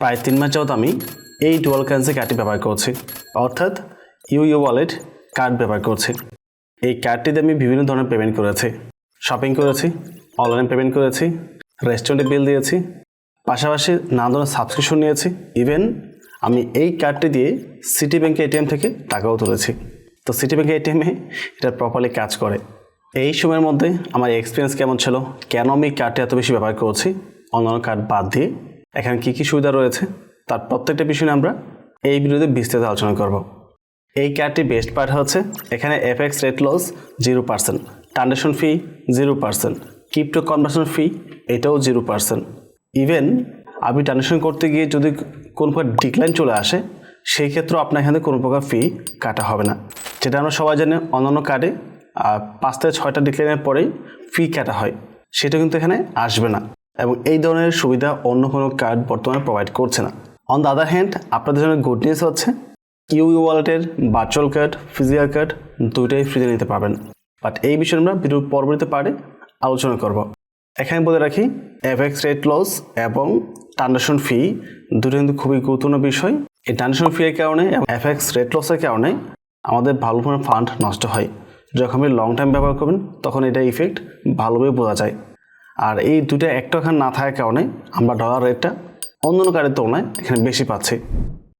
প্রায় 3 মাস যাবত আমি এই ডুয়াল কারেন্সি কার্ডটি ব্যবহার করছি, অর্থাৎ ইউ ওয়ালেট কার্ড ব্যবহার করছি। এই কার্ডটিতে আমি বিভিন্ন ধরনের পেমেন্ট করেছি, শপিং করেছি, অনলাইন পেমেন্ট করেছি, রেস্টুরেন্টে বিল দিয়েছি, পাশাপাশি নানা ধরনের সাবস্ক্রিপশন নিয়েছি। ইভেন আমি এই কার্ডটি দিয়ে সিটি ব্যাংকের এটিএম থেকে টাকাও তুলেছি। তো সিটি ব্যাংকের এটিএমে এটা প্রপারলি কাজ করে। এই সময়ের মধ্যে আমার এক্সপিরিয়েন্স কেমন ছিল, কেন আমি কার্ডটি এত বেশি ব্যবহার করছি অন্যান্য কার্ড বাদ দিয়ে, এখানে কী কী সুবিধা রয়েছে, তার প্রত্যেকটা বিষয় নিয়ে আমরা এই ভিডিওতে বিস্তারিত আলোচনা করব। এই কার্ডটি বেস্ট পার্ট হচ্ছে এখানে এফএক্স রেট লস 0%, ট্রানজাকশন ফি 0%, ক্রিপ্টো কনভার্সন ফি এটাও 0%। ইভেন আপনি ট্রানজাকশন করতে গিয়ে যদি কোনো প্রকার ডিক্লাইন চলে আসে, সেই ক্ষেত্রেও আপনার এখানে কোনো প্রকার ফি কাটা হবে না। যেটা আমরা সবাই জানি অন্যান্য কার্ডে 5 থেকে 6টা ডিক্লাইনের পরেই ফি কাটা হয়, সেটা কিন্তু এখানে আসবে না। এবং এই ধরনের সুবিধা অন্য কোনো কার্ড বর্তমানে প্রোভাইড করছে না। অন দ্য আদার হ্যান্ড আপনাদের জন্য গুড নিউজ হচ্ছে ইউ ওয়ালেটের ভার্চুয়াল কার্ড, ফিজিক্যাল কার্ড দুইটাই ফ্রিতে নিতে পারবেন। বাট এই বিষয়ে আমরা ভিডিওর পরবর্তীতে পারে আলোচনা করব। এখানে বলে রাখি এফএক্স রেট লস এবং ট্রানজাকশন ফি দুটো কিন্তু খুবই গুরুত্বপূর্ণ বিষয়। এই ট্রানজাকশন ফি এর কারণে এবং এফএক্স রেট লসের কারণে আমাদের ভালো পরিমাণ ফান্ড নষ্ট হয়। যখন আপনি লং টাইম ব্যবহার করবেন তখন এটা ইফেক্ট ভালোভাবে বোঝা যায়। আর এই দুটো একটা এখানে না থাকার কারণে আমরা ডলার রেটটা অন্যান্য কার্ডের তুলনায় এখানে বেশি পাচ্ছি।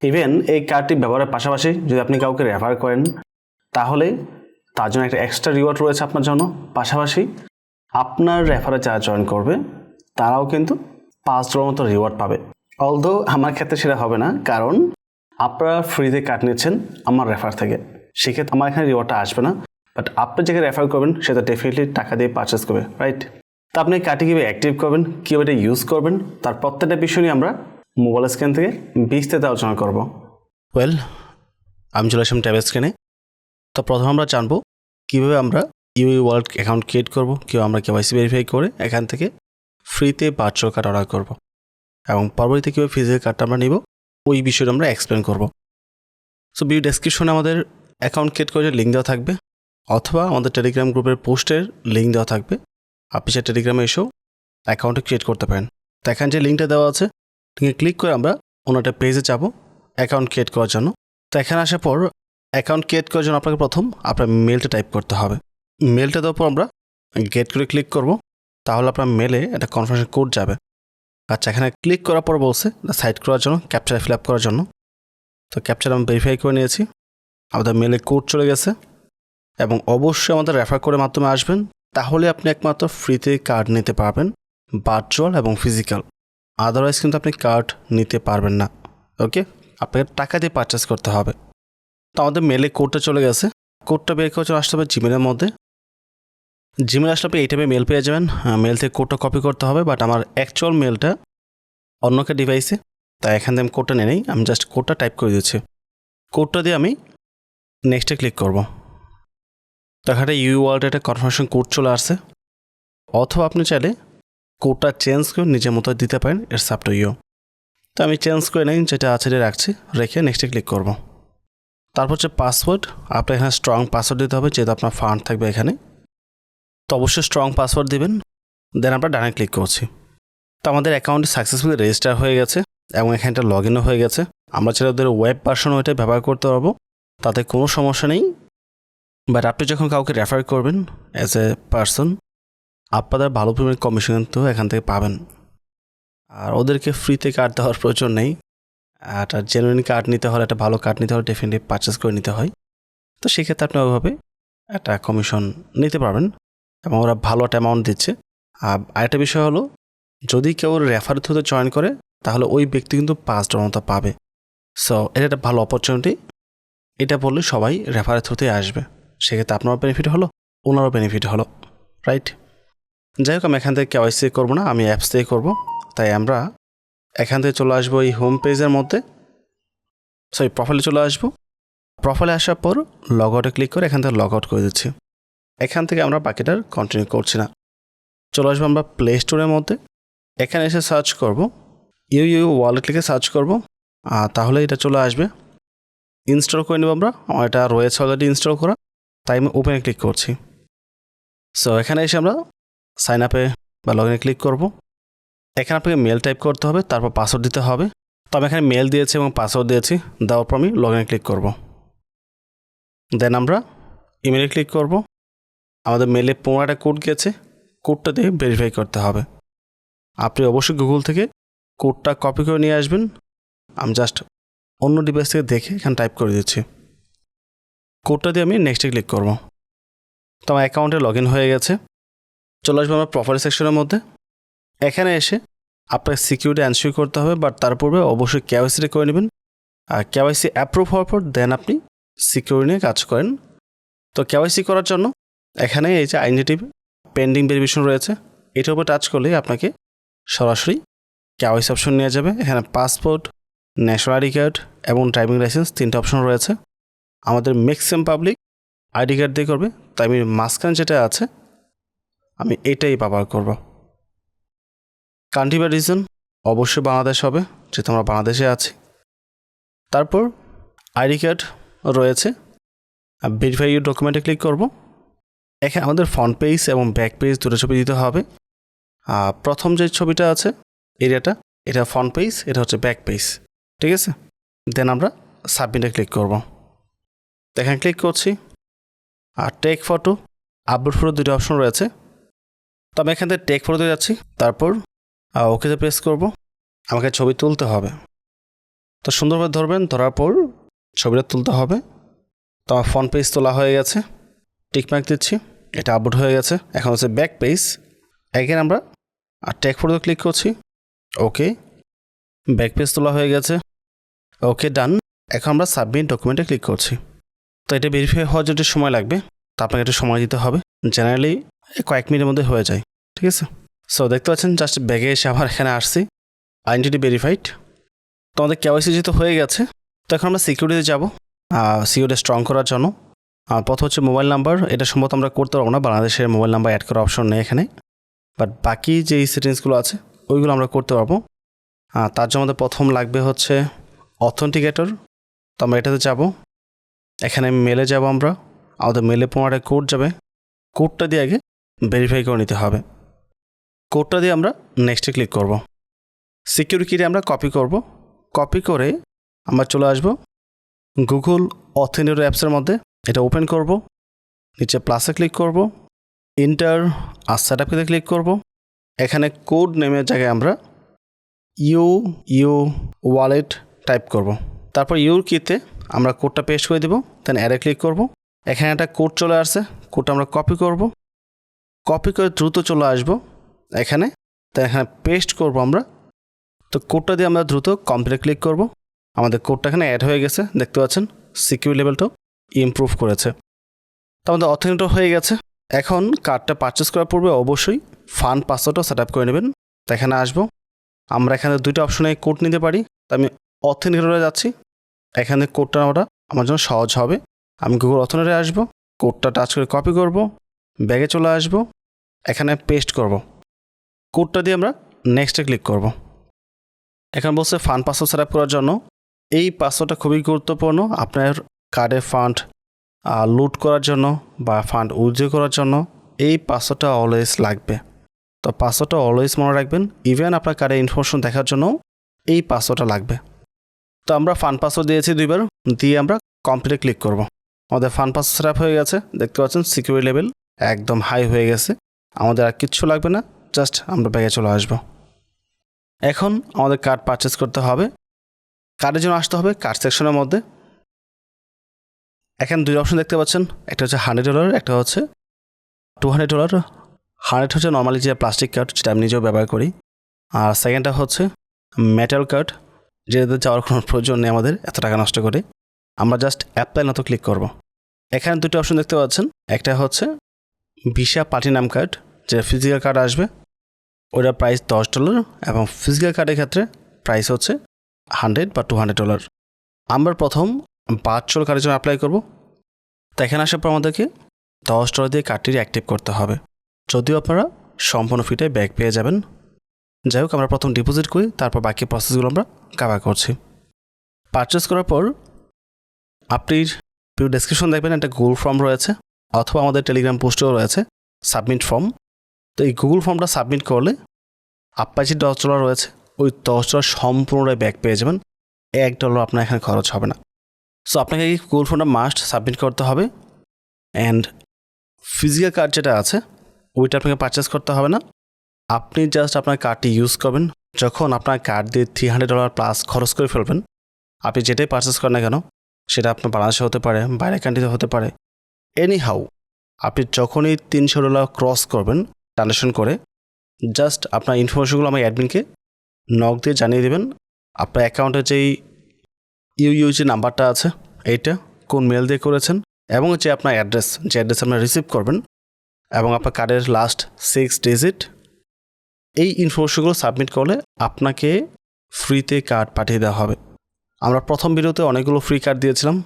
ইভেন এই কার্ডটি ব্যবহারের পাশাপাশি যদি আপনি কাউকে রেফার করেন, তাহলে তার জন্য একটা এক্সট্রা রিওয়ার্ড রয়েছে আপনার জন্য। পাশাপাশি আপনার রেফারে যারা জয়েন করবে তারাও কিন্তু $5 মতো রিওয়ার্ড পাবে। অলদো আমার ক্ষেত্রে সেটা হবে না, কারণ আপনারা ফ্রিতে কার্ড নিচ্ছেন আমার রেফার থেকে, সেক্ষেত্রে আমার এখানে রিওয়ার্ডটা আসবে না। বাট আপনি যাকে রেফার করবেন সেটা ডেফিনেটলি টাকা দিয়ে পারচেস করবে, রাইট? তো আপনি কার্ডটি কীভাবে অ্যাক্টিভ করবেন, কীভাবে এটা ইউজ করবেন, তার প্রত্যেকটা বিষয় নিয়ে আমরা মোবাইল স্ক্রিন থেকে বিস্তারিত আলোচনা করব। আমি চলে আসলাম ট্যাব স্ক্রিনে। তো প্রথমে আমরা জানবো কীভাবে আমরা ইউ ওয়ালেট অ্যাকাউন্ট ক্রিয়েট করব, কীভাবে আমরা কেওয়াইসি ভেরিফাই করে এখান থেকে ফ্রিতে ভার্চুয়াল কার্ড অর্ডার করব, এবং পরবর্তীতে কীভাবে ফিজিক্যাল কার্ডটা আমরা নিব ওই বিষয়টা আমরা এক্সপ্লেন করব। সো ভিডিও ডেসক্রিপশনে আমাদের অ্যাকাউন্ট ক্রিয়েট করে লিঙ্ক দেওয়া থাকবে, অথবা আমাদের টেলিগ্রাম গ্রুপের পোস্টের লিঙ্ক দেওয়া থাকবে। আপনি সে টেলিগ্রামে এসেও অ্যাকাউন্টে ক্রিয়েট করতে পারেন। তো এখানে যে লিঙ্কটা দেওয়া আছে লিঙ্কে ক্লিক করে আমরা অন্য একটা পেজে যাব অ্যাকাউন্ট ক্রিয়েট করার জন্য। তো এখানে আসার পর অ্যাকাউন্ট ক্রিয়েট করার জন্য আপনাকে প্রথম আপনার মেলটা টাইপ করতে হবে। মেলটা দেওয়ার পর আমরা গেট করে ক্লিক করব, তাহলে আপনার মেলে একটা কনফার্মেশন কোড যাবে। আচ্ছা, এখানে ক্লিক করার পর বলছে সাইট করার জন্য, ক্যাপচার ফিল আপ করার জন্য। তো ক্যাপচার আমি ভেরিফাই করে নিয়েছি, আমাদের মেলে কোড চলে গেছে। এবং অবশ্যই আমাদের রেফার করে মাধ্যমে আসবেন, তাহলে আপনি একমাত্র ফ্রিতে কার্ড নিতে পারবেন, ভার্চুয়াল এবং ফিজিক্যাল। আদারওয়াইজ কিন্তু আপনি কার্ড নিতে পারবেন না। ওকে, আপনাকে টাকা দিয়ে পারচেস করতে হবে। তো আমাদের মেলে কোডটা চলে গেছে। কোডটা বের করে চলে আসতে হবে জিমেলের মধ্যে। জিমেল আসলে আপনি এই টাইপে মেল পেয়ে যাবেন। মেল থেকে কোডটা কপি করতে হবে, বাট আমার অ্যাকচুয়াল মেলটা অন্য একটা ডিভাইসে, তাই এখান থেকে আমি কোডটা নিয়ে নেই। আমি জাস্ট কোডটা টাইপ করে দিচ্ছি। কোডটা দিয়ে আমি নেক্সটে ক্লিক করব। তো এখানে ইউ ওয়ালেটে একটা কনফার্মেশন কোড চলে আসছে, অথবা আপনি চাইলে কোডটা চেঞ্জ করে নিজের মতো দিতে পারেন, ইটস আপ টু ইউ। তো আমি চেঞ্জ করে নিই, যেটা আছে রাখছি, রেখে নেক্সটে ক্লিক করব। তারপর হচ্ছে পাসওয়ার্ড। আপনার এখানে স্ট্রং পাসওয়ার্ড দিতে হবে, যেহেতু আপনার ফান্ড থাকবে এখানে। তো অবশ্যই স্ট্রং পাসওয়ার্ড দিবেন, দেন আমরা ডানে ক্লিক করছি। তো আমাদের অ্যাকাউন্টে সাকসেসফুলি রেজিস্টার হয়ে গেছে এবং এখানটা লগ ইনও হয়ে গেছে। আমরা চাইলে ওদের ওয়েব ভার্সন ওইটা ব্যবহার করতে পারবো, তাতে কোনো সমস্যা নেই। বাট আপনি যখন কাউকে রেফার করবেন অ্যাজ এ পার্সন, আপনাদের ভালো পরিমাণ কমিশন কিন্তু এখান থেকে পাবেন। আর ওদেরকে ফ্রিতে কার্ড দেওয়ার প্রয়োজন নেই। একটা জেনুইন কার্ড নিতে হলে, একটা ভালো কার্ড নিতে হলে ডেফিনেটলি পারচেস করে নিতে হয়। তো সেক্ষেত্রে আপনি ওইভাবে একটা কমিশন নিতে পারবেন এবং ওরা ভালো একটা অ্যামাউন্ট দিচ্ছে। আর আরেকটা বিষয় হলো, যদি কেউ রেফার থ্রুতে জয়েন করে তাহলে ওই ব্যক্তি কিন্তু $5 মতো পাবে। সো এটা একটা ভালো অপরচুনিটি। এটা বললে সবাই রেফারের থ্রুতে আসবে, সেক্ষেত্রে আপনারও বেনিফিট হলো, ওনারও বেনিফিট হলো, রাইট? যাই হোক, আমি এখান থেকে কেওয়াইসি করবো না, আমি অ্যাপস থেকে করবো। তাই আমরা এখান থেকে চলে আসবো এই হোম পেজের মধ্যে, প্রোফাইলে চলে আসবো। প্রোফাইলে আসার পর লগ আউটে ক্লিক করে এখান থেকে লগ আউট করে দিচ্ছি। এখান থেকে আমরা বাকিটার কন্টিনিউ করছি না। চলে আসবো আমরা প্লে স্টোরের মধ্যে। এখানে এসে সার্চ করব ইউ ওয়ালেট লিখে সার্চ করব, তাহলে এটা চলে আসবে। ইনস্টল করে নেব আমরা, আমার এটা রয়েছে অলরেডি ইনস্টল করা, তাই আমি ওপেনে ক্লিক করছি। সো এখানে এসে আমরা সাইন আপে বা লগ ইনে ক্লিক করব। এখানে আপনাকে মেল টাইপ করতে হবে, তারপর পাসওয়ার্ড দিতে হবে। তো আমি এখানে মেল দিয়েছি এবং পাসওয়ার্ড দিয়েছি, দেওয়ার পর আমি লগ ইন ক্লিক করব। দেন আমরা ইমেলে ক্লিক করব। আমাদের মেলে 15টা কোড গিয়েছে, কোডটা দিয়ে ভেরিফাই করতে হবে। আপনি অবশ্যই গুগল থেকে কোডটা কপি করে নিয়ে আসবেন। আমি জাস্ট অন্য ডিভাইস থেকে দেখে এখানে টাইপ করে দিচ্ছি। কোডটা দিয়ে আমি নেক্সটে ক্লিক করব। তো আমার অ্যাকাউন্টে লগ ইন হয়ে গেছে। চলে আসবো আমার প্রোফাইল সেকশনের মধ্যে। এখানে এসে আপনাকে সিকিউরিটি এনশিওর করতে হবে, বাট তার পূর্বে অবশ্যই কেওয়াইসিটা করে নেবেন। আর কেওয়াইসি অ্যাপ্রুভ হওয়ার পর দেন আপনি সিকিউরিটি নিয়ে কাজ করেন। তো কেওয়াইসি করার জন্য এখানে এই যে আইডেন্টিটি পেন্ডিং ভেরিফিকেশন রয়েছে, এটার উপর টাচ করলেই আপনাকে সরাসরি কেওয়াইসি অপশন নিয়ে যাবে। এখানে পাসপোর্ট, ন্যাশনাল আইডি কার্ড এবং ড্রাইভিং লাইসেন্স 3টা অপশন রয়েছে। আমাদের ম্যাক্সিমাম পাবলিক আইডি কার্ড দিয়ে করবে, তাই আমি মাঝখানে যেটা আছে আমি এটাই ব্যবহার করব। কান্ট্রি বা রিজন অবশ্যই বাংলাদেশ হবে, যেহেতু আমরা বাংলাদেশে আছি। তারপর আইডি কার্ড রয়েছে, ভেরিফাই ইউর ডকুমেন্টে ক্লিক করব। এখানে আমাদের ফ্রন্ট পেজ এবং ব্যাক পেজ দুটো ছবি দিতে হবে। প্রথম যে ছবিটা আছে এটা ফ্রন্ট পেজ, এটা হচ্ছে ব্যাক পেজ, ঠিক আছে। দেন আমরা সাবমিটে ক্লিক করব। এখানে ক্লিক করছি। আর টেক ফটো, আপলোড ফটো দুটো অপশন রয়েছে। তো আমি এখান থেকে টেক ফটোতে যাচ্ছি, তারপর ওকেতে প্রেস করব। আমাকে ছবি তুলতে হবে, তো সুন্দরভাবে ধরবেন, ধরার পর ছবিটা তুলতে হবে। তো আমার ফ্রন্ট পেজ তোলা হয়ে গেছে, টিকমার্ক দিচ্ছি, এটা আপলোড হয়ে গেছে। এখন হচ্ছে ব্যাক পেজ। এখানে আমরা টেক ফটোতে ক্লিক করছি, ওকে, ব্যাক পেজ তোলা হয়ে গেছে, ওকে ডান। এখন আমরা সাবমিট ডকুমেন্টে ক্লিক করছি। তো এটা ভেরিফাই হওয়ার জন্য সময় লাগবে, তো আপনাকে একটু সময় দিতে হবে। জেনারেলি কয়েক মিনিটের মধ্যে হয়ে যায়, ঠিক আছে। সো দেখতে পাচ্ছেন জাস্ট ব্যাগে এসে আবার এখানে আসছি, আইডেন্টিটি ভেরিফাইড। তো আমাদের কেওয়াইসি যেহেতু হয়ে গেছে, তো এখন আমরা সিকিউরিটিতে যাব। সিকিউরিটি স্ট্রং করার জন্য প্রথম হচ্ছে মোবাইল নাম্বার। এটা সম্ভবত আমরা করতে পারবো না, বাংলাদেশের মোবাইল নাম্বার অ্যাড করার অপশন নেই এখানে, বাট বাকি যে সেটিংসগুলো আছে ওইগুলো আমরা করতে পারবো। তার জন্য আমাদের প্রথম লাগবে হচ্ছে অথেন্টিকেটর। তো আমরা এটাতে যাব। এখানে মেলে যাব, আমরা আমাদের মেলে 15টা কোড যাবে, কোডটা দিয়ে আগে ভেরিফাই করে নিতে হবে। কোডটা দিয়ে আমরা নেক্সটে ক্লিক করব। সিকিউরিটি কিটা আমরা কপি করব। কপি করে আমরা চলে আসব গুগল অথেন্টিকেটর অ্যাপসের মধ্যে, এটা ওপেন করব। নিচে প্লাসে ক্লিক করব, ইন্টার আর সেটআপে ক্লিক করব। এখানে কোড নেমের জায়গায় আমরা ইউ ওয়ালেট টাইপ করব। তারপর ইউর কিতে আমরা কোডটা পেস্ট করে দেব, দেন অ্যাডে ক্লিক করব। এখানে একটা কোড চলে আসছে, কোডটা আমরা কপি করব। কপি করে দ্রুত চলে আসব এখানে, তাই এখানে পেস্ট করব আমরা। তো কোডটা দিয়ে আমরা দ্রুত কমপ্লিট ক্লিক করব। আমাদের কোডটা এখানে অ্যাড হয়ে গেছে, দেখতে পাচ্ছেন সিকিউরিটি লেভেলটাও ইমপ্রুভ করেছে। তো আমাদের অথেন্টিকেটর হয়ে গেছে। এখন কার্ডটা পারচেস করার পূর্বে অবশ্যই ফান্ড পাসওয়ার্ডও সেট আপ করে নেবেন। তো এখানে আসবো, আমরা এখানে দুইটা অপশনে কোড নিতে পারি। তো আমি অথেন্টিকেটরে যাচ্ছি, এখানে কোডটা নেওয়াটা আমার জন্য সহজ হবে। আমি গুগল অথেন্টিকেটরে আসবো, কোডটা টাচ করে কপি করব, ব্যাগে চলে আসব, এখানে পেস্ট করব। কোডটা দিয়ে আমরা নেক্সটে ক্লিক করব। এখানে বলছে ফান্ড পাসওয়ার্ড সেট আপ করার জন্য। এই পাসওয়ার্ডটা খুবই গুরুত্বপূর্ণ আপনার কার্ডে ফান্ড লুট করার জন্য বা ফান্ড উইথড্র করার জন্য। এই পাসওয়ার্ডটা অলওয়েজ লাগবে, তো পাসওয়ার্ডটা অলওয়েজ মনে রাখবেন। ইভেন আপনার কার্ডে ইনফরমেশন দেখার জন্য এই পাসওয়ার্ডটা লাগবে। তো আমরা ফান্ড পাসওয়ার্ড দিয়েছি 2বার, দিয়ে আমরা কমপ্লিটে ক্লিক করব। আমাদের ফান্ড পাসওয়ার্ড সেট আপ হয়ে গেছে, দেখতে পাচ্ছেন সিকিউরিটি লেভেল একদম হাই হয়ে গেছে। আমাদের আর কিচ্ছু লাগবে না, জাস্ট আমরা ব্যাগে চলে আসবো। এখন আমাদের কার্ড পারচেস করতে হবে। কার্ডের জন্য আসতে হবে কার্ড সেকশনের মধ্যে। এখানে 2 অপশন দেখতে পাচ্ছেন, একটা হচ্ছে $100, একটা হচ্ছে $200। 100 হচ্ছে নর্মালি যে প্লাস্টিক কার্ড, যেটা আমি নিজেও ব্যবহার করি। আর সেকেন্ডটা হচ্ছে মেটাল কার্ড, যেটাতে যাওয়ার কোনো প্রয়োজন নেই আমাদের এত টাকা নষ্ট করে। আমরা জাস্ট অ্যাপ্লাই না তো ক্লিক করব। এখানে 2টো অপশন দেখতে পাচ্ছেন, একটা হচ্ছে ভিসা প্লাটিনাম কার্ড, যেটা ফিজিক্যাল কার্ড আসবে, ওটার প্রাইস $10 এবং ফিজিক্যাল কার্ডের ক্ষেত্রে প্রাইস হচ্ছে $100 বা $200। আমরা প্রথম ভার্চুয়াল কার্ডের জন্য অ্যাপ্লাই করব। তো এখানে আসার পর আমাদেরকে $10 দিয়ে কার্ডটি অ্যাক্টিভ করতে হবে, যদিও আপনারা সম্পূর্ণ ফিটায় ব্যাক পেয়ে যাবেন। যাই হোক, আমরা প্রথম ডিপোজিট করি, তারপর বাকি প্রসেসগুলো আমরা কভার করছি। পারচেস করার পর আপনি ডেসক্রিপশন দেখবেন একটা গুগল ফর্ম রয়েছে, অথবা আমাদের টেলিগ্রাম পোস্টেও রয়েছে সাবমিট ফর্ম। তো এই গুগল ফর্মটা সাবমিট করলে আপাচি $10 রয়েছে, ওই $10 সম্পূর্ণটাই ব্যাক পেয়ে যাবেন। $1 আপনার এখানে খরচ হবে না। সো আপনাকে এই গুগল ফর্মটা মাস্ট সাবমিট করতে হবে। অ্যান্ড ফিজিক্যাল কার্ড যেটা আছে ওইটা আপনাকে পারচেস করতে হবে না। আপনি জাস্ট আপনার কার্ডটি ইউজ করবেন। যখন আপনার কার্ড দিয়ে $300 প্লাস খরচ করে ফেলবেন, আপনি যেটাই পারচেস করেন না কেন, সেটা আপনার বাংলাদেশে হতে পারে, বাইরের কান্ট্রিতে হতে পারে, এনি হাউ আপনি যখনই $300 ক্রস করবেন ট্রানজ্যাকশন করে, জাস্ট আপনার ইনফরমেশনগুলো আমার অ্যাডমিনকে নক দিয়ে জানিয়ে দেবেন। আপনার অ্যাকাউন্টে যেই ইউইউজি নাম্বারটা আছে এইটা কোন মেল দিয়ে করেছেন, এবং যে আপনার অ্যাড্রেস, যে অ্যাড্রেস আপনার রিসিভ করবেন, এবং আপনার কার্ডের লাস্ট 6 ডিজিট, এই ইনফরমেশনগুলো সাবমিট করলে আপনাকে ফ্রিতে কার্ড পাঠিয়ে দেওয়া হবে। আমরা প্রথম ভিডিওতে অনেকগুলো ফ্রি কার্ড দিয়েছিলাম,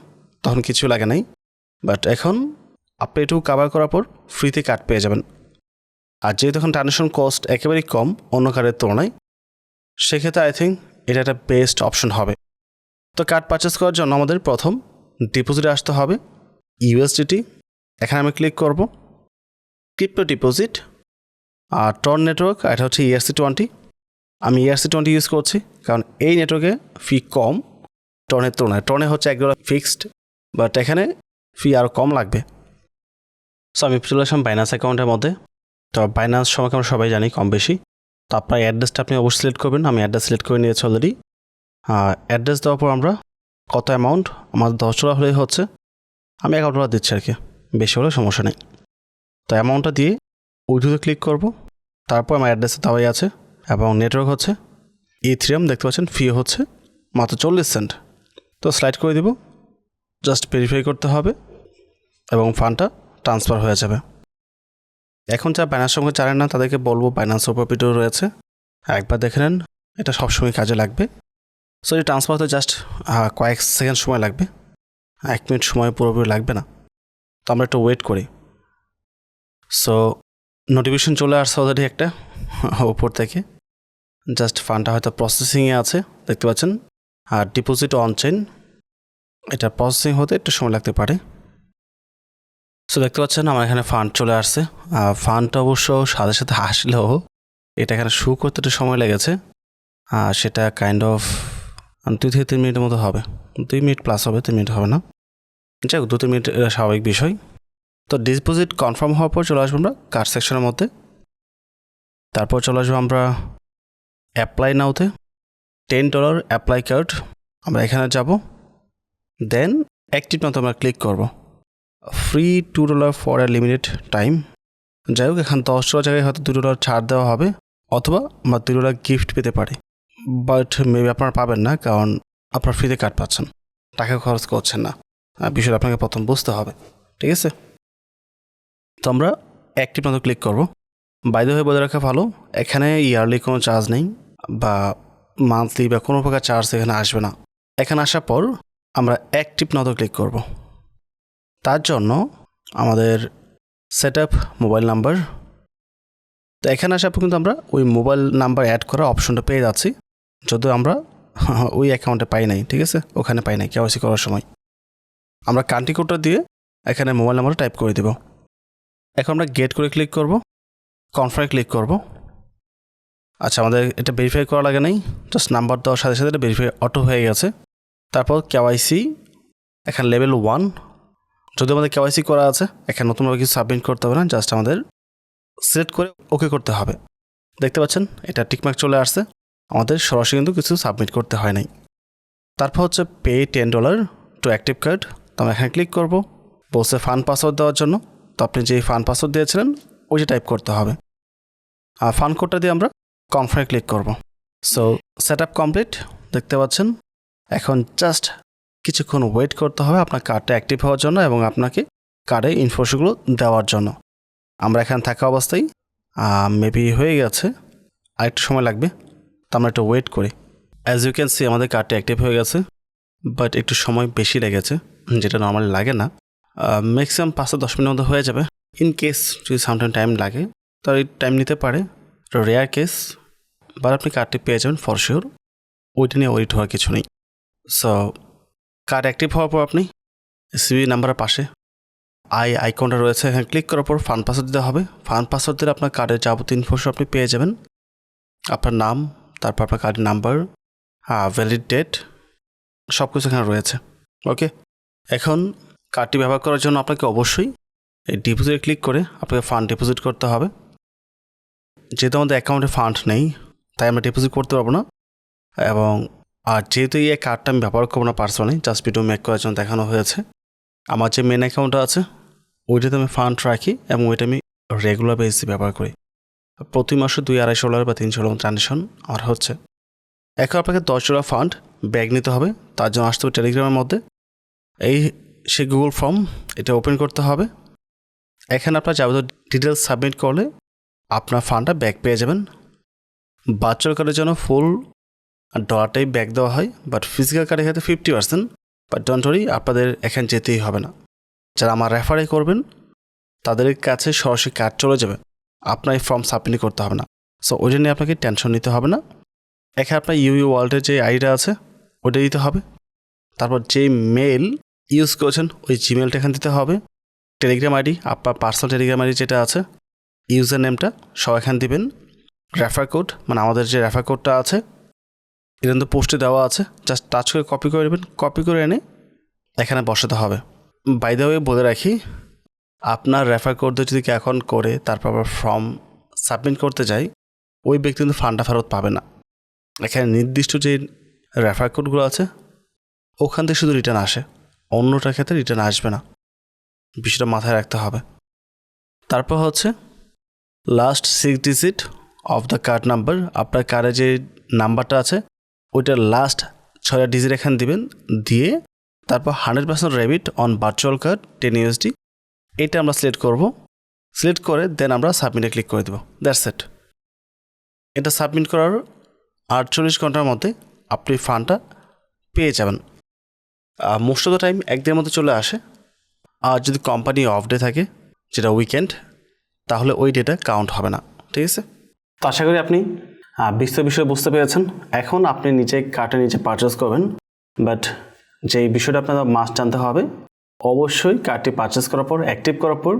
তখন কিছু লাগে নাই, বাট এখন আপনি এটুকু কাভার করার পর ফ্রিতে কার্ড পেয়ে যাবেন। আর যেহেতু এখন ট্রানজ্যাকশন কস্ট একেবারেই কম অন্য কার্ডের তুলনায়, সেক্ষেত্রে আই থিঙ্ক এটা একটা বেস্ট অপশন হবে। তো কার্ড পারচেস করার জন্য আমাদের প্রথম ডিপোজিটে আসতে হবে, ইউএসডিটি। এখানে আমি ক্লিক করব, ক্রিপ্টো ডিপোজিট, আর টর্ন নেটওয়ার্ক, এটা হচ্ছে ERC20। আমি ERC20 ইউজ করছি কারণ এই নেটওয়ার্কে ফি কম টর্নের তুলনায়। টর্নে হচ্ছে $1 ফিক্সড, বাট এখানে ফি আরও কম লাগবে। সো আমি চলে আসলাম বাইন্যান্স অ্যাকাউন্টের মধ্যে। তো বাইন্যান্স সম্পর্কে আমরা সবাই জানি কম বেশি। তো আপনার অ্যাড্রেসটা আপনি অবশ্যই সিলেক্ট করবেন। আমি অ্যাড্রেস সিলেক্ট করে নিয়েছি অলরেডি। অ্যাড্রেস দেওয়ার পর আমরা কত অ্যামাউন্ট, আমার $10 হলেই হচ্ছে, আমি $11 দিচ্ছি আর কি, বেশি হলে সমস্যা নেই। তো অ্যামাউন্টটা দিয়ে উইথড্রোতে ক্লিক করব। তারপর আমার অ্যাড্রেসে দেওয়াই আছে, এবং নেটওয়ার্ক হচ্ছে ইথেরিয়াম, দেখতে পাচ্ছেন ফি হচ্ছে মাত্র 40 সেন্ট। তো স্লাইড করে দিব, জাস্ট ভেরিফাই করতে হবে এবং ফান্ডটা ট্রান্সফার হয়ে যাবে। এখন যা বাইন্যান্স সঙ্গে জানেন না তাদেরকে বলবো বাইন্যান্স উপর ভিডিও রয়েছে, একবার দেখে নেন, এটা সবসময় কাজে লাগবে। সো এই ট্রান্সফার হতে জাস্ট কয়েক সেকেন্ড সময় লাগবে, 1 মিনিট সময় পুরোপুরি লাগবে না। তো আমরা একটু ওয়েট করি। সো নোটিফিকেশন চলে আসছে অলরেডি একটা উপর থেকে, জাস্ট ফান্ডটা হয়তো প্রসেসিংয়ে আছে, দেখতে পাচ্ছেন। আর ডিপোজিট অন চেইন, এটা প্রসেসিং হতে একটু সময় লাগতে পারে। সো দেখতে পাচ্ছেন আমার এখানে ফান্ড চলে আসছে। ফান্ডটা অবশ্য সাথে সাথে আসলেও এটা এখানে শু করতে একটু সময় লেগেছে। সেটা কাইন্ড অফ 2 থেকে 3 মিনিটের মতো হবে, 2 মিনিট প্লাস হবে, 3 মিনিট হবে না, যাই হোক 2-3 মিনিট স্বাভাবিক বিষয়। তো ডিপোজিট কনফার্ম হওয়ার পর চলে আসবো আমরা কার্ড সেকশনের মধ্যে। তারপর চলে আসবো আমরা অ্যাপ্লাই নাওতে, $10 অ্যাপ্লাই কার্ড, আমরা এখানে যাব, দেন অ্যাক্টিভ নাওতে আমরা ক্লিক করব। Free $2 for a limited time. যাই হোক এখানে $10 জায়গায় হয়তো $2 ছাড় দেওয়া হবে, অথবা আমরা $2 গিফট পেতে পারি, বাট মেবি আপনারা পাবেন না, কারণ আপনার ফ্রিতে কার্ড পাচ্ছেন, টাকা খরচ করছেন না। বিষয়টা আপনাকে প্রথম বুঝতে হবে, ঠিক আছে? তো আমরা অ্যাক্টিভ মতো ক্লিক করব। বাইরে হয়ে বলে রাখা ভালো, এখানে ইয়ারলি কোনো চার্জ নেই, বা মান্থলি বা কোনো প্রকার চার্জ এখানে আসবে না। এখানে আসার পর আমরা অ্যাক্টিভ মতো ক্লিক করব। তার জন্য আমাদের সেট আপ মোবাইল নাম্বার, তো এখানে আসার পর কিন্তু আমরা ওই মোবাইল নাম্বার অ্যাড করার অপশনটা পেয়ে যাচ্ছি, যদিও আমরা ওই অ্যাকাউন্টে পাই নাই, ঠিক আছে, ওখানে পাই নাই কেওয়াইসি করার সময়। আমরা কান্ট্রি কোডটা দিয়ে এখানে মোবাইল নাম্বারটা টাইপ করে দেব। এখন আমরা গেট করে ক্লিক করব, কনফার্মে ক্লিক করব। আচ্ছা, আমাদের এটা ভেরিফাই করা লাগে নাই, জাস্ট নাম্বার দেওয়ার সাথে সাথে এটা ভেরিফাই অটো হয়ে গেছে। তারপর কেওয়াইসি, এখানে লেভেল 1, যদি আমাদের কেওয়াইসি করা আছে এখানে নতুনভাবে কিছু সাবমিট করতে হবে না, জাস্ট আমাদের সিলেক্ট করে ওকে করতে হবে। দেখতে পাচ্ছেন এটা টিকমার্ক চলে আসছে, আমাদের সরাসরি কিন্তু কিছু সাবমিট করতে হয় নাই। তারপর হচ্ছে পে $10 টু অ্যাক্টিভ কার্ড, তো আমরা এখানে ক্লিক করব। বলছে ফান্ড পাসওয়ার্ড দেওয়ার জন্য, তো আপনি যে ফান্ড পাসওয়ার্ড দিয়েছিলেন ওইটা টাইপ করতে হবে। আর ফান্ড কোডটা দিয়ে আমরা কনফার্মে ক্লিক করব। সো সেট আপ কমপ্লিট, দেখতে পাচ্ছেন। এখন জাস্ট কিছুক্ষণ ওয়েট করতে হবে আপনার কার্ডটা অ্যাক্টিভ হওয়ার জন্য এবং আপনাকে কার্ডে ইনফরমেশনগুলো দেওয়ার জন্য। আমরা এখানে থাকা অবস্থায় মেবি হয়ে গেছে, আর একটু সময় লাগবে, তো আমরা একটু ওয়েট করি। অ্যাজ ইউ ক্যান সি আমাদের কার্ডটা অ্যাক্টিভ হয়ে গেছে, বাট একটু সময় বেশি লেগেছে, যেটা নর্মালি লাগে না। ম্যাক্সিমাম 5-10 মিনিটের মধ্যে হয়ে যাবে। ইন কেস যদি সামটাইম টাইম লাগে তাহলে টাইম নিতে পারে, রেয়ার কেস, বাট আপনি কার্ডটি পেয়ে যাবেন ফর শিওর, ওইটা নিয়ে ওয়েট হওয়ার কিছু নেই। সো কার্ড অ্যাক্টিভ হওয়ার পর আপনি সিবি নাম্বারের পাশে আইকনটা রয়েছে, এখানে ক্লিক করার পর ফান্ড পাসওয়ার্ড দিতে হবে। ফান্ড পাসওয়ার্ড দিলে আপনার কার্ডের যাবতীয় ইনফরমেশন আপনি পেয়ে যাবেন, আপনার নাম, তারপর আপনার কার্ডের নাম্বার, ভ্যালিড ডেট সব কিছু এখানে রয়েছে। ওকে, এখন কার্ডটি ব্যবহার করার জন্য আপনাকে অবশ্যই এই ডিপোজিটে ক্লিক করে আপনাকে ফান্ড ডিপোজিট করতে হবে। যেহেতু আমাদের অ্যাকাউন্টে ফান্ড নেই তাই আমরা ডিপোজিট করতে পারবো না, এবং যেহেতু এই কার্ডটা আমি ব্যবহার করবো না পার্সোনালি, জাস্ট ভিডিও মেক করার জন্য দেখানো হয়েছে। আমার যে মেন অ্যাকাউন্টটা আছে ওইটাতে আমি ফান্ড রাখি এবং ওইটা আমি রেগুলার বেসিসে ব্যবহার করি। প্রতি মাসে $200-250 বা $300 ট্রানজেকশন আমার হচ্ছে। এখন আপনাকে $10 ফান্ড ব্যাগ নিতে হবে, তার জন্য আসতে হবে টেলিগ্রামের মধ্যে। সে গুগল ফর্ম এটা ওপেন করতে হবে। এখানে আপনার যাবতীয় ডিটেলস সাবমিট করলে আপনার ফান্ডটা ব্যাক পেয়ে যাবেন। ভার্চুয়াল কার্ডের জন্য ফুল ডলারটাই ব্যাক দেওয়া হয়, বাট ফিজিক্যাল কার্ডের ক্ষেত্রে 50%। বাট ডোন্ট ওয়ারি, আপনাদের এখানে যেতেই হবে না। যারা আমার রেফারে করবেন তাদের কাছে সরাসরি কার্ড চলে যাবে, আপনার এই ফর্ম সাবমিট করতে হবে না। সো ওইটা নিয়ে আপনাকে টেনশন নিতে হবে না। এখানে আপনার ইউইউ ওয়ালেটের যে আইডিটা আছে ওইটা দিতে হবে। তারপর যে মেল ইউজ করেছেন ওই জিমেলটা এখানে দিতে হবে। টেলিগ্রাম আইডি, আপনার পার্সোনাল টেলিগ্রাম আইডি যেটা আছে, ইউজার নেমটা সব এখানে দিবেন। রেফার কোড, মানে আমাদের যে রেফার কোডটা আছে এটা কিন্তু পোস্টে দেওয়া আছে, জাস্ট টাচ করে কপি করে নেবেন। কপি করে এনে এখানে বসাতে হবে। বাই দ্য ওয়ে বলে রাখি, আপনার রেফার কোড দিয়ে যদি অ্যাকাউন্ট করে তারপর আবার ফর্ম সাবমিট করতে যাই, ওই ব্যক্তি কিন্তু ফান্ডটা ফেরত পাবে না। এখানে নির্দিষ্ট যে রেফার কোডগুলো আছে ওখান থেকে শুধু রিটার্ন আসে, অন্যটার ক্ষেত্রে রিটার্ন আসবে না। বিষয়টা মাথায় রাখতে হবে। তারপর হচ্ছে last 6 digit of the card number, আপনার কার্ডে যে নাম্বারটা আছে ওইটার লাস্ট 6 ডিজিট এখানে দিবেন। দিয়ে তারপর 100% রেবিট অন ভার্চুয়াল কার্ড $10 এটা আমরা সিলেক্ট করব। সিলেক্ট করে দেন আমরা সাবমিটে ক্লিক করে দেবো। That's it. এটা সাবমিট করার 48 ঘন্টার মধ্যে আপনি ফান্ডটা পেয়ে যাবেন। মোস্ট অফ দ্য টাইম একদিনের মধ্যে চলে আসে। আর যদি কোম্পানি অফ ডে থাকে, যেটা উইকেন্ড, তাহলে ওই ডেটা কাউন্ট হবে না। ঠিক আছে, তো আশা করি আপনি বিষয় বুঝতে পেরেছেন। এখন আপনি নিজে কার্ডে নিজে পারচেস করবেন, বাট যেই বিষয়টা আপনার মাস্ট জানতে হবে, অবশ্যই কার্ডটি পারচেস করার পর, অ্যাক্টিভ করার পর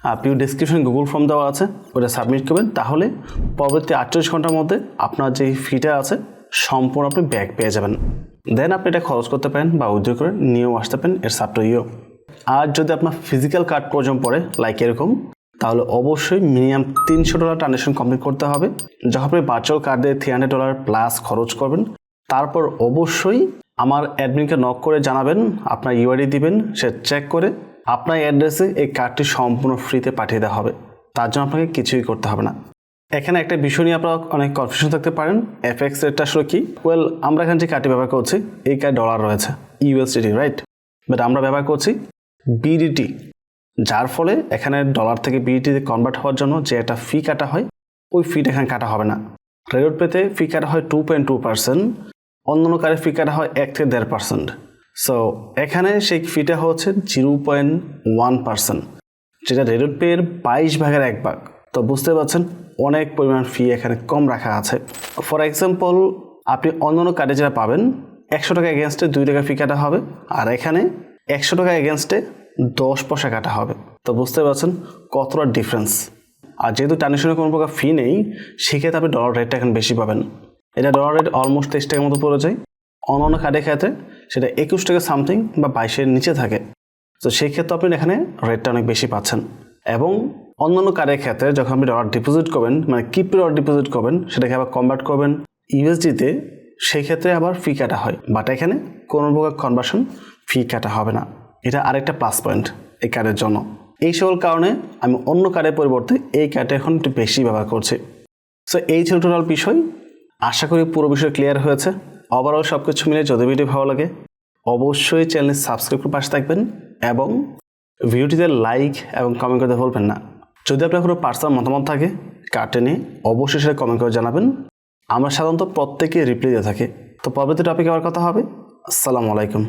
আপনি ডিসক্রিপশনে গুগল ফর্ম দেওয়া আছে ওটা সাবমিট করবেন। তাহলে পরবর্তী 48 ঘন্টার মধ্যে আপনার যেই ফিটা আছে সম্পূর্ণ আপনি ব্যাক পেয়ে যাবেন। দেন আপনি এটা খরচ করতে পারেন বা উইথড্র করে নিয়েও আসতে পারেন, ইটস আপ টু ইউ। আর যদি আপনার ফিজিক্যাল কার্ড প্রয়োজন পড়ে লাইক এরকম, তাহলে অবশ্যই মিনিমাম $300 ট্রানজেকশন কমপ্লিট করতে হবে। যখন আপনি ভার্চুয়াল কার্ডে $300 প্লাস খরচ করবেন, তারপর অবশ্যই আমার অ্যাডমিনকে নক করে জানাবেন, আপনার ইউআইডি দিবেন, সে চেক করে আপনার অ্যাড্রেসে এই কার্ডটি সম্পূর্ণ ফ্রিতে পাঠিয়ে দেওয়া হবে। তার জন্য আপনাকে কিছুই করতে হবে না। এখানে একটা বিষয় নিয়ে আপনারা অনেক কনফিউশন থাকতে পারেন, এফএক্স রেটটা আসলে কি? ওয়েল, আমরা এখানে যে কার্ডটি ব্যবহার করছি এই কার্ড ডলার রয়েছে, ইউএসডিটি, রাইট? বাট আমরা ব্যবহার করছি বিডিটি, যার ফলে এখানে ডলার থেকে বিডিটিতে কনভার্ট হওয়ার জন্য যে একটা ফি কাটা হয়, ওই ফিটা এখানে কাটা হবে না। রেডট পেতে ফি কাটা হয় 2.2%, অন্যান্য কার্ডে ফি কাটা হয় 1 থেকে 1.5%। সো এখানে সেই ফিটা হচ্ছে 0.1%, যেটা রেডট পের 22 ভাগের 1 ভাগ। তো বুঝতে পারছেন অনেক পরিমাণ ফি এখানে কম রাখা আছে। ফর এক্সাম্পল, আপনি অন্যান্য কার্ডে যেটা পাবেন $100 এগেনস্টে 2 টাকা ফি কাটা হবে, আর এখানে $100 এগেনস্টে 10 পয়সা কাটা হবে। তো বুঝতে পারছেন কতটা ডিফারেন্স। আর যেহেতু ট্রানজেকশনের কোনো প্রকার ফি নেই, সেক্ষেত্রে আপনি ডলার রেটটা এখন বেশি পাবেন। এটা ডলার রেট অলমোস্ট 23 টাকার মতো পড়ে যায়। অন্যান্য কার্ডের ক্ষেত্রে সেটা 21 টাকা সামথিং বা 22-এর নিচে থাকে। তো সেই ক্ষেত্রে আপনি এখানে রেটটা অনেক বেশি পাচ্ছেন। এবং অন্যান্য কার্ডের ক্ষেত্রে যখন আপনি ডলার ডিপোজিট করবেন, মানে কিপে ডলার ডিপোজিট করবেন, সেটাকে আবার কনভার্ট করবেন ইউএসডিতে, সেই ক্ষেত্রে আবার ফি কাটা হয়। বাট এখানে কোনো প্রকার কনভার্সন ফি কাটা হবে না। এটা আরেকটা প্লাস পয়েন্ট এই কার্ডের জন্য। এই সকল কারণে আমি অন্য কার্ডের পরিবর্তে এই কার্ডটা এখন একটু বেশি ব্যবহার করছি। সো এই ছিল টোটাল বিষয়। আশা করি পুরো বিষয় ক্লিয়ার হয়েছে। ওভারঅল সব কিছু মিলে যদি ভিডিও ভালো লাগে অবশ্যই চ্যানেল সাবস্ক্রাইব করে পাশে থাকবেন এবং ভিডিওটিতে লাইক এবং কমেন্ট করতে ভুলবেন না। যদি আপনার কোনো পার্সোনাল মতামত থাকে কার্ডে নিয়ে, অবশ্যই সেটা কমেন্ট করে জানাবেন। আমরা সাধারণত প্রত্যেকে রিপ্লাই দিয়ে থাকি। তো পরবর্তী টপিকে আবার কথা হবে। আসসালামু আলাইকুম।